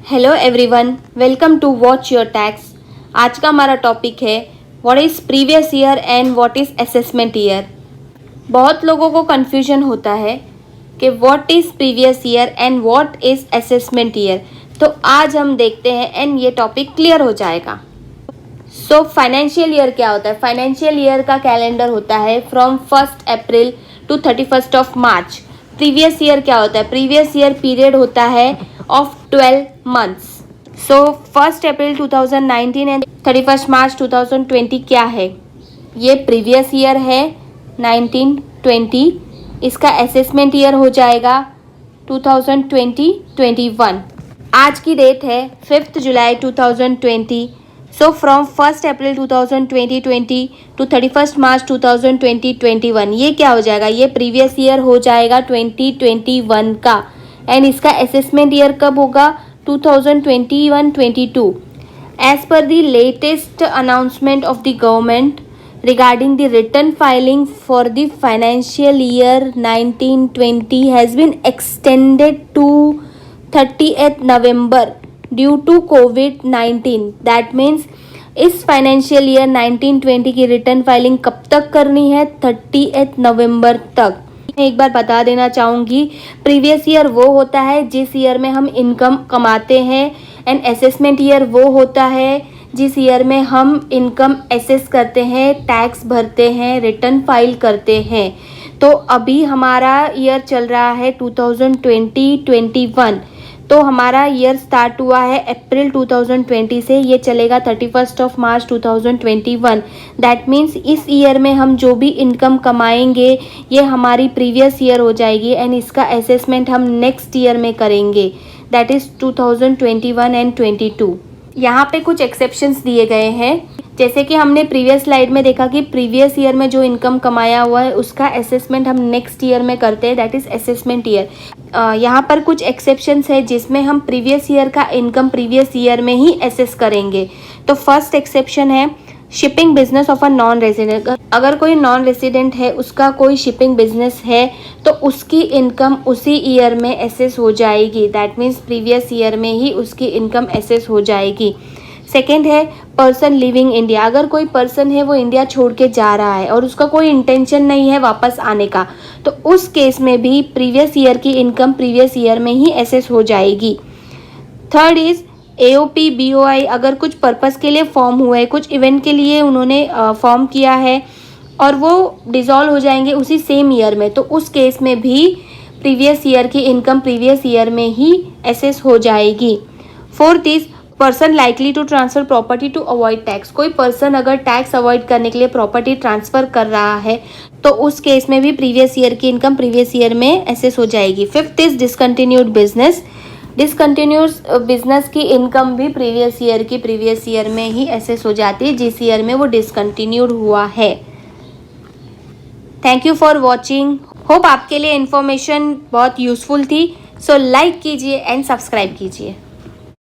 Hello everyone, welcome to watch your tax. आज का हमारा टॉपिक है what is previous year and what is assessment year. बहुत लोगों को कन्फ्यूजन होता है कि what is previous year and what is assessment year. तो आज हम देखते हैं एंड ये टॉपिक क्लियर हो जाएगा। सो फाइनेंशियल ईयर क्या होता है? फाइनेंशियल ईयर का कैलेंडर होता है from 1 April to 31 March. Previous year क्या होता है? प्रीवियस ईयर पीरियड होता है of 12 months. So 1 April 2019 and 31 मार्च 2020 क्या है? ये प्रीवियस ईयर है 1920। इसका असेसमेंट ईयर हो जाएगा 2020-21। आज की डेट है 5 जुलाई 2020। सो फ्रॉम 1 अप्रैल 2020 टू 31 मार्च 2020-21 ये क्या हो जाएगा? ये प्रीवियस ईयर हो जाएगा 2021 का। एंड इसका असेसमेंट ईयर कब होगा? 2021-22। As per the latest announcement of the government regarding the return filing for the financial year 1920 has been extended to 30th November due to कोविड-19। दैट मीन्स इस financial year 1920 की return filing कब तक करनी है? 30th नवंबर तक। एक बार बता देना चाहूँगी, प्रीवियस ईयर वो होता है जिस ईयर में हम इनकम कमाते हैं एंड असेसमेंट ईयर वो होता है जिस ईयर में हम इनकम असेस करते हैं, टैक्स भरते हैं, रिटर्न फाइल करते हैं। तो अभी हमारा ईयर चल रहा है 2020-21। तो हमारा ईयर स्टार्ट हुआ है अप्रैल 2020 से, ये चलेगा 31 मार्च 2021। दैट मीन्स इस ईयर में हम जो भी इनकम कमाएंगे ये हमारी प्रीवियस ईयर हो जाएगी एंड इसका असेसमेंट हम नेक्स्ट ईयर में करेंगे, दैट इज़ 2021 एंड 22। यहाँ पे कुछ एक्सेप्शंस दिए गए हैं, जैसे कि हमने प्रीवियस स्लाइड में देखा कि प्रीवियस ईयर में जो इनकम कमाया हुआ है उसका असेसमेंट हम नेक्स्ट ईयर में करते हैं, दैट इज़ असेसमेंट ईयर। यहाँ पर कुछ एक्सेप्शंस है जिसमें हम प्रीवियस ईयर का इनकम प्रीवियस ईयर में ही असेस करेंगे। तो फर्स्ट एक्सेप्शन है shipping business of a non resident. अगर कोई नॉन रेजिडेंट है, उसका कोई शिपिंग बिजनेस है, तो उसकी इनकम उसी ईयर में असेस हो जाएगी, दैट मीन्स प्रीवियस ईयर में ही उसकी इनकम असेस हो जाएगी। सेकेंड है पर्सन लिविंग इंडिया। अगर कोई पर्सन है वो इंडिया छोड़ के जा रहा है और उसका कोई इंटेंशन नहीं है वापस आने का, तो उस केस में भी प्रीवियस ईयर की इनकम प्रीवियस ईयर में ही असेस हो जाएगी। Third is AOP BOI। अगर कुछ पर्पस के लिए फॉर्म हुआ है, कुछ इवेंट के लिए उन्होंने फॉर्म किया है और वो डिसॉल्व हो जाएंगे उसी सेम ईयर में, तो उस केस में भी प्रीवियस ईयर की इनकम प्रीवियस ईयर में ही असेस हो जाएगी। Fourth is person likely to transfer property to avoid tax. कोई पर्सन अगर टैक्स अवॉइड करने के लिए प्रॉपर्टी ट्रांसफर कर रहा है तो उस केस में भी प्रीवियस ईयर की इनकम प्रीवियस ईयर में असेस हो जाएगी। Fifth is discontinued business. Discontinuous business की इनकम भी प्रीवियस ईयर की प्रीवियस ईयर में ही असेस हो जाती है जिस ईयर में वो डिसकंटिन्यूड हुआ है। Thank you for watching. Hope आपके लिए इन्फॉर्मेशन बहुत यूजफुल थी। सो लाइक कीजिए एंड सब्सक्राइब कीजिए।